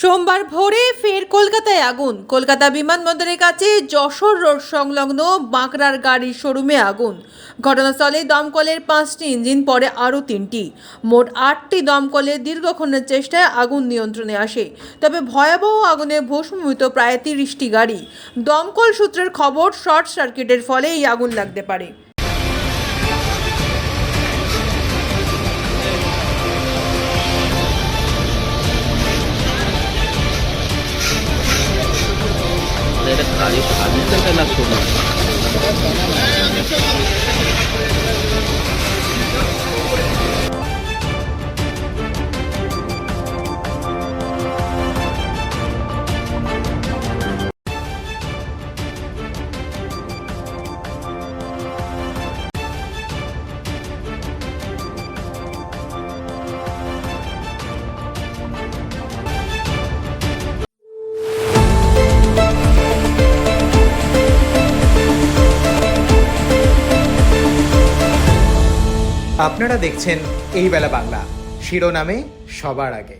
সোমবার ভোরে ফের কলকাতায় আগুন। কলকাতা বিমানবন্দরের কাছে যশোর রোড সংলগ্ন বাঁকড়ার গাড়ির শোরুমে আগুন। ঘটনাস্থলে দমকলের 5টি ইঞ্জিন, পরে আরও 3টি, মোট 8টি দমকলের দীর্ঘক্ষণের চেষ্টায় আগুন নিয়ন্ত্রণে আসে। তবে ভয়াবহ আগুনে ভস্মীভূত প্রায় 30টি গাড়ি। দমকল সূত্রের খবর, শর্ট সার্কিটের ফলে এই আগুন লাগতে পারে। আদিত্যটা না শোনা আপনারা দেখছেন এই বেলা বাংলা, শিরোনামে সবার আগে।